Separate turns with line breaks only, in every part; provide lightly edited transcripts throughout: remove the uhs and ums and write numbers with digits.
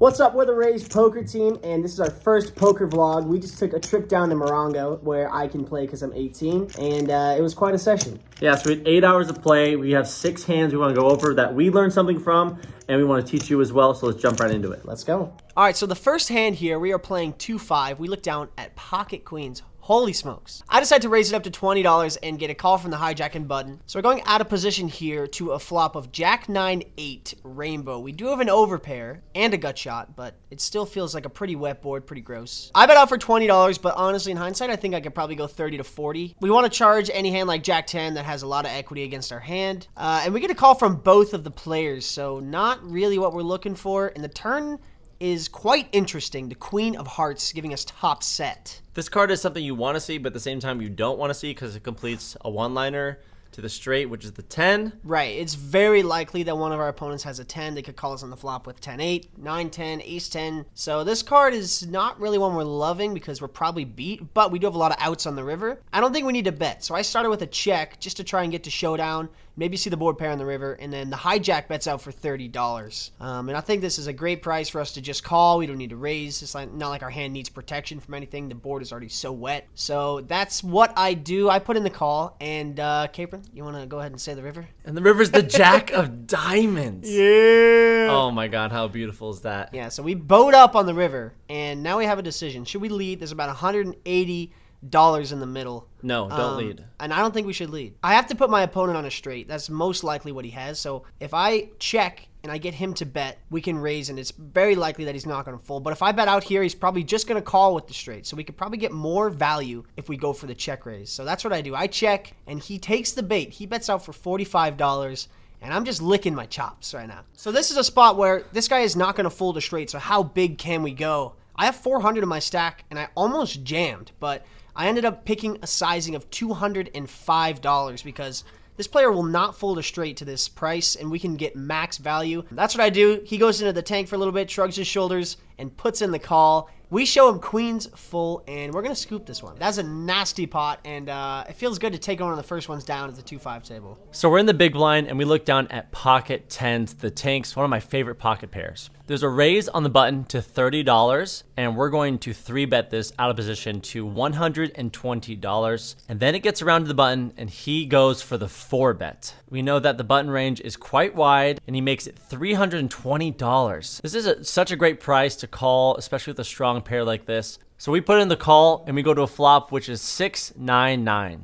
What's up, we're the Raze poker team, and this is our first poker vlog. We just took a trip down to Morongo, where I can play because I'm 18, and it was quite a session.
Yeah, so we had 8 hours of play. We have 6 hands we want to go over that we learned something from, and we want to teach you as well, so let's jump right into it.
Let's go.
All right, so the first hand here, we are playing 2-5. We look down at pocket queens. Holy smokes. I decided to raise it up to $20 and get a call from the hijacking button. So we're going out of position here to a flop of Jack 9-8 rainbow. We do have an overpair and a gut shot, but it still feels like a pretty wet board, pretty gross. I bet out for $20, but honestly, in hindsight, I think I could probably go 30 to 40. We want to charge any hand like Jack 10 that has a lot of equity against our hand. And we get a call from both of the players, so not really what we're looking for. And the turn is quite interesting. The Queen of Hearts giving us top set.
This card is something you want to see, but at the same time you don't want to see because it completes a one-liner to the straight, which is the 10.
Right. It's very likely that one of our opponents has a 10. They could call us on the flop with 10-8, 9-10, ace-10. So this card is not really one we're loving because we're probably beat, but we do have a lot of outs on the river. I don't think we need to bet, so I started with a check just to try and get to showdown. Maybe see the board pair on the river, and then the hijack bets out for $30. And I think this is a great price for us to just call. We don't need to raise. It's not like our hand needs protection from anything. The board is already so wet. So that's what I do. I put in the call, and Capron, you want to go ahead and say the river?
And the river's the Jack of Diamonds.
Yeah.
Oh my God, how beautiful is that?
Yeah, so we bowed up on the river, and now we have a decision. Should we lead? There's about $180 in the middle.
No, don't lead.
And I don't think we should lead. I have to put my opponent on a straight. That's most likely what he has. So if I check and I get him to bet, we can raise, and it's very likely that he's not going to fold. But if I bet out here, he's probably just going to call with the straight. So we could probably get more value if we go for the check raise. So that's what I do. I check, and he takes the bait. He bets out for $45. And I'm just licking my chops right now. So this is a spot where this guy is not going to fold a straight. So how big can we go? I have 400 in my stack, and I almost jammed, but I ended up picking a sizing of $205 because this player will not fold a straight to this price, and we can get max value. That's what I do. He goes into the tank for a little bit, shrugs his shoulders, and puts in the call. We show him queens full, and we're going to scoop this one. That's a nasty pot, and it feels good to take one of the first ones down at the 2-5 table.
So we're in the big blind, and we look down at pocket 10s, the tanks, one of my favorite pocket pairs. There's a raise on the button to $30, and we're going to 3-bet this out of position to $120. And then it gets around to the button, and he goes for the 4-bet. We know that the button range is quite wide, and he makes it $320. This is such a great price to call, especially with a strong pair like this. So we put in the call, and we go to a flop, which is 6-9-9.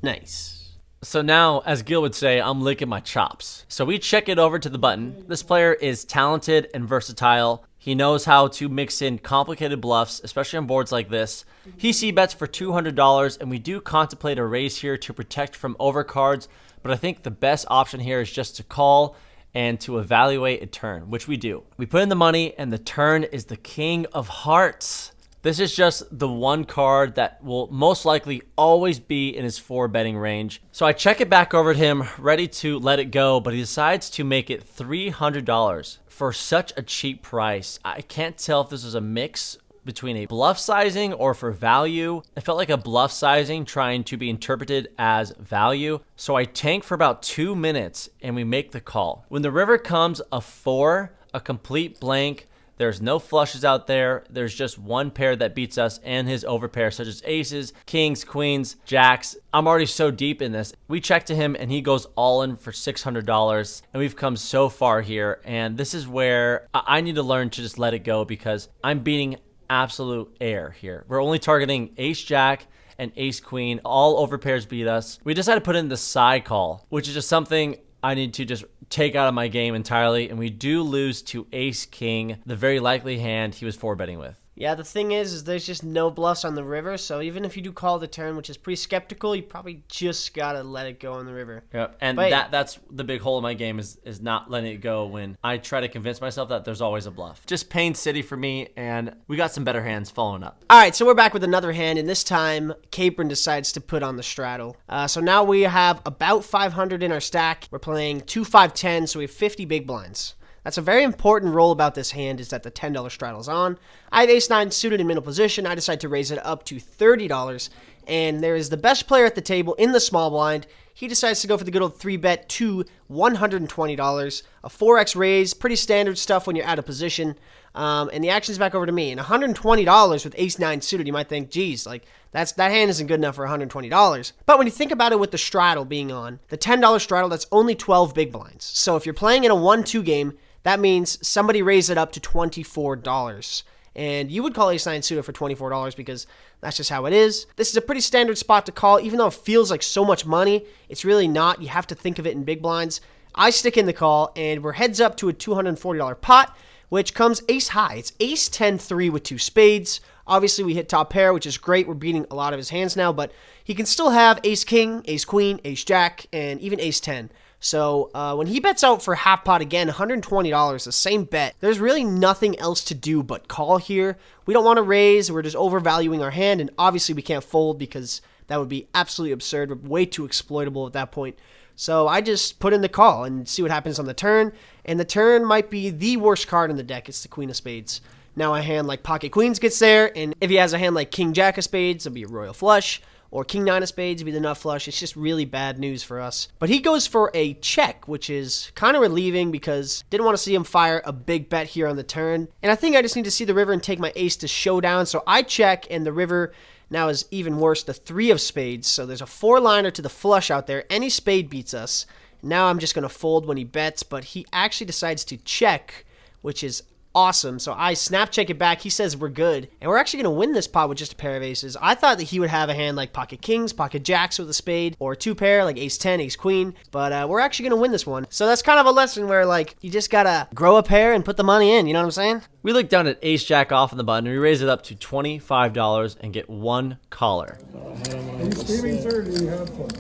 Nice.
So now, as Gil would say, I'm licking my chops. So we check it over to the button. This player is talented and versatile. He knows how to mix in complicated bluffs, especially on boards like this. He c-bets for $200, and we do contemplate a raise here to protect from overcards, but I think the best option here is just to call and to evaluate a turn, which we do. We put in the money, and the turn is the King of Hearts. This is just the one card that will most likely always be in his 4-betting range. So I check it back over to him, ready to let it go, but he decides to make it $300 for such a cheap price. I can't tell if this was a mix between a bluff sizing or for value. It felt like a bluff sizing trying to be interpreted as value. So I tank for about 2 minutes, and we make the call. When the river comes a 4, a complete blank, there's no flushes out there. There's just one pair that beats us and his overpair, such as aces, kings, queens, jacks. I'm already so deep in this. We check to him, and he goes all in for $600. And we've come so far here. And this is where I need to learn to just let it go because I'm beating absolute air here. We're only targeting ace, jack, and ace, queen. All overpairs beat us. We decided to put in the side call, which is just something I need to just take out of my game entirely, and we do lose to ace king, the very likely hand he was 4-betting with.
Yeah, the thing is there's just no bluffs on the river, so even if you do call the turn, which is pretty skeptical, you probably just gotta let it go on the river.
Yep, and that's the big hole in my game is not letting it go when I try to convince myself that there's always a bluff. Just Pain City for me, and we got some better hands following up.
All right, so we're back with another hand, and this time Capron decides to put on the straddle. So now we have about 500 in our stack. We're playing 2-5-10, so we have 50 big blinds. That's a very important role about this hand is that the $10 straddle's on. I have ace-9 suited in middle position. I decide to raise it up to $30, and there is the best player at the table in the small blind. he decides to go for the good old 3-bet to $120. A 4x raise, pretty standard stuff when you're out of position. And the action's back over to me. And $120 with ace-9 suited, you might think, geez, like that hand isn't good enough for $120. But when you think about it with the straddle being on, the $10 straddle, that's only 12 big blinds. So if you're playing in a 1-2 game, that means somebody raised it up to $24. And you would call ace-9 suited for $24 because that's just how it is. This is a pretty standard spot to call. Even though it feels like so much money, it's really not. You have to think of it in big blinds. I stick in the call, and we're heads up to a $240 pot, which comes ace high. It's ace-10-3 with 2 spades. Obviously, we hit top pair, which is great. We're beating a lot of his hands now, but he can still have ace-king, ace-queen, ace-jack, and even ace-10. So when he bets out for half pot again, $120, the same bet, there's really nothing else to do but call here. We don't want to raise. We're just overvaluing our hand, and obviously we can't fold because that would be absolutely absurd. We're way too exploitable at that point. So I just put in the call and see what happens on the turn, and the turn might be the worst card in the deck. It's the queen of spades. Now a hand like pocket queens gets there, and if he has a hand like king-jack of spades, it'll be a royal flush. Or king-9 of spades would be the nut flush. It's just really bad news for us. But he goes for a check, which is kind of relieving because didn't want to see him fire a big bet here on the turn. And I think I just need to see the river and take my ace to showdown. So I check, and the river now is even worse, the 3 of spades. So there's a 4-liner to the flush out there. Any spade beats us. Now I'm just going to fold when he bets, but he actually decides to check, which is awesome. So I snap check it back. He says we're good. And we're actually going to win this pot with just a pair of aces. I thought that he would have a hand like pocket kings, pocket jacks with a spade, or a 2-pair like ace-10, ace-queen. But we're actually going to win this one. So that's kind of a lesson where like you just got to grow a pair and put the money in. You know what I'm saying?
We look down at ace-jack off on the button, and we raise it up to $25 and get 1 caller.
Are you streaming, sir, or do you have fun?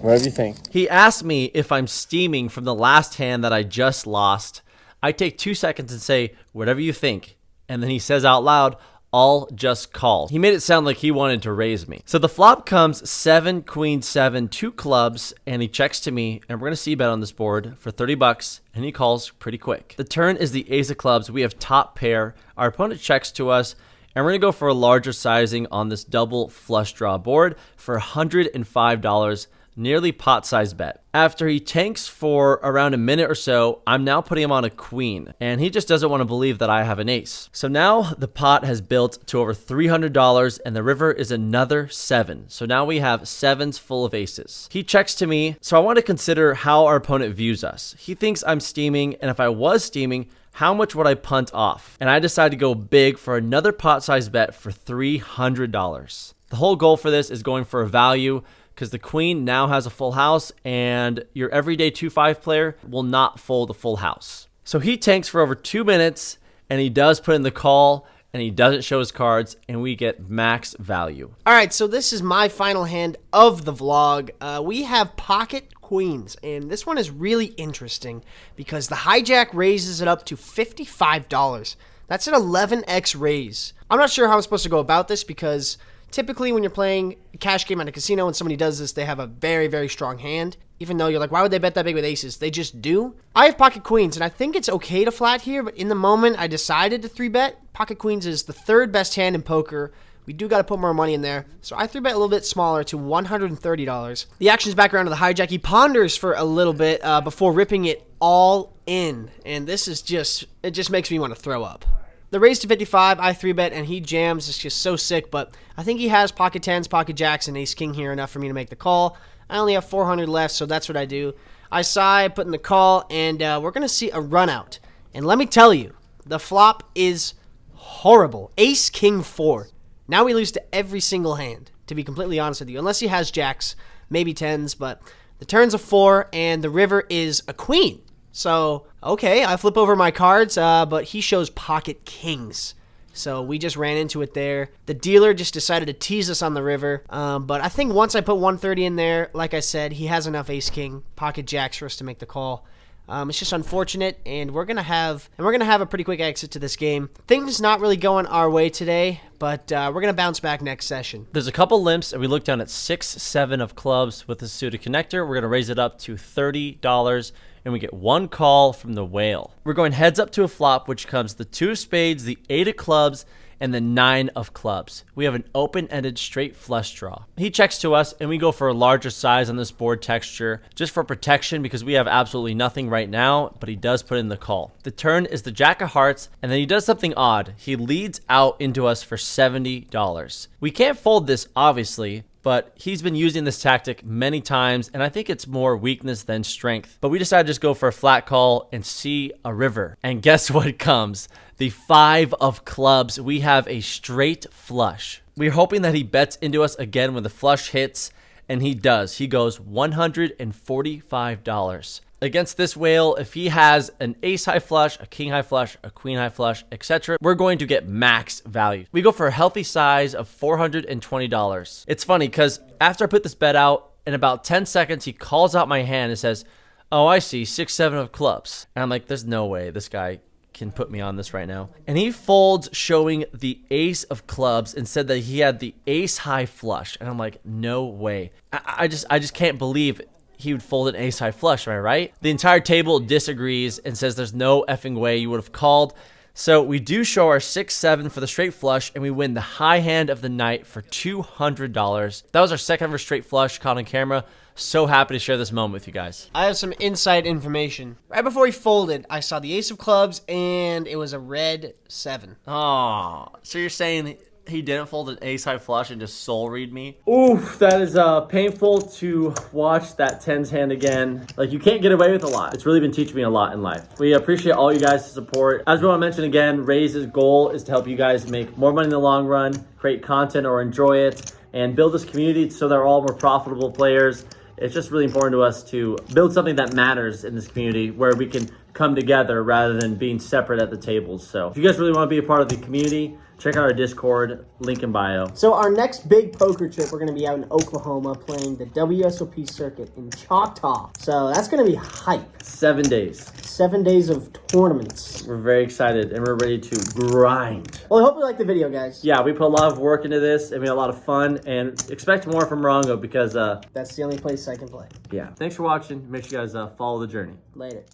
Whatever you think.
He asked me if I'm steaming from the last hand that I just lost. I take 2 seconds and say, whatever you think. And then he says out loud, I'll just call. He made it sound like he wanted to raise me. So the flop comes 7, queen, 7, 2 clubs, and he checks to me, and we're going to see bet on this board for $30, and he calls pretty quick. The turn is the ace of clubs. We have top pair. Our opponent checks to us, and we're going to go for a larger sizing on this double flush draw board for $105. Nearly pot-sized bet. After he tanks for around a minute or so, I'm now putting him on a queen, and he just doesn't want to believe that I have an ace. So now the pot has built to over $300, and the river is another 7. So now we have 7s full of aces. He checks to me, so I want to consider how our opponent views us. He thinks I'm steaming, and if I was steaming, how much would I punt off? And I decide to go big for another pot-sized bet for $300. The whole goal for this is going for a value, because the queen now has a full house, and your everyday 2-5 player will not fold a full house. So he tanks for over 2 minutes, and he does put in the call, and he doesn't show his cards, and we get max value.
All right, so this is my final hand of the vlog. We have pocket queens, and this one is really interesting because the hijack raises it up to $55. That's an 11x raise. I'm not sure how I'm supposed to go about this because typically when you're playing a cash game at a casino and somebody does this, they have a very, very strong hand. Even though you're like, why would they bet that big with aces? They just do. I have pocket queens, and I think it's okay to flat here, but in the moment, I decided to 3-bet. Pocket queens is the 3rd best hand in poker. We do got to put more money in there. So I 3-bet a little bit smaller to $130. The action's back around to the hijack. He ponders for a little bit before ripping it all in. And this is just, it just makes me want to throw up. The raise to 55, I 3-bet, and he jams. It's just so sick, but I think he has pocket 10s, pocket jacks, and ace-king here enough for me to make the call. I only have 400 left, so that's what I do. I sigh, put in the call, and we're going to see a run out. And let me tell you, the flop is horrible. Ace-king 4. Now we lose to every single hand, to be completely honest with you. Unless he has jacks, maybe 10s, but the turn's a 4, and the river is a queen. So, okay, I flip over my cards, but he shows pocket kings. So we just ran into it there. The dealer just decided to tease us on the river. But I think once I put 130 in there, like I said, he has enough ace-king, pocket jacks for us to make the call. It's just unfortunate, and we're gonna have a pretty quick exit to this game. Things not really going our way today, but we're gonna bounce back next session.
There's a couple limps, and we look down at 6, 7 of clubs with a suited connector. We're gonna raise it up to $30, and we get 1 call from the whale. We're going heads up to a flop, which comes the 2 of spades, the 8 of clubs, and the 9 of clubs. We have an open-ended straight flush draw. He checks to us, and we go for a larger size on this board texture, just for protection because we have absolutely nothing right now, but he does put in the call. The turn is the Jack of Hearts, and then he does something odd. He leads out into us for $70. We can't fold this, obviously, but he's been using this tactic many times, and I think it's more weakness than strength. But we decided to just go for a flat call and see a river. And guess what comes? The 5 of clubs. We have a straight flush. We're hoping that he bets into us again when the flush hits, and he does. He goes $145. Against this whale, if he has an ace high flush, a king high flush, a queen high flush, etc., we're going to get max value. We go for a healthy size of $420. It's funny because after I put this bet out, in about 10 seconds, he calls out my hand and says, "Oh, I see, 6, 7 of clubs." And I'm like, there's no way this guy can put me on this right now. And he folds showing the ace of clubs and said that he had the ace high flush. And I'm like, no way. I just can't believe he would fold an ace high flush, am I right? The entire table disagrees and says there's no effing way you would have called. So we do show our 6-7 for the straight flush, and we win the high hand of the night for $200. That was our second ever straight flush caught on camera. So happy to share this moment with you guys.
I have some inside information. Right before he folded, I saw the ace of clubs, and it was a red 7.
Oh, so you're saying he didn't fold an ace high flush and just soul read me?
Oof, that is painful to watch that tens hand again. Like, you can't get away with a lot. It's really been teaching me a lot in life. We appreciate all you guys' support. As we want to mention again, Raze's goal is to help you guys make more money in the long run, create content or enjoy it, and build this community so they're all more profitable players. It's just really important to us to build something that matters in this community where we can come together rather than being separate at the tables. So if you guys really want to be a part of the community, check out our Discord, link in bio. So our next big poker trip, we're going to be out in Oklahoma playing the WSOP circuit in Choctaw. So that's going to be hype. 7 days.
7 days of tournaments.
We're very excited and we're ready to grind.
Well, I hope you liked the video, guys.
Yeah, we put a lot of work into this and we had a lot of fun, and expect more from Morongo because
That's the only place I can play.
yeah. Thanks for watching. Make sure you guys follow the journey.
Later.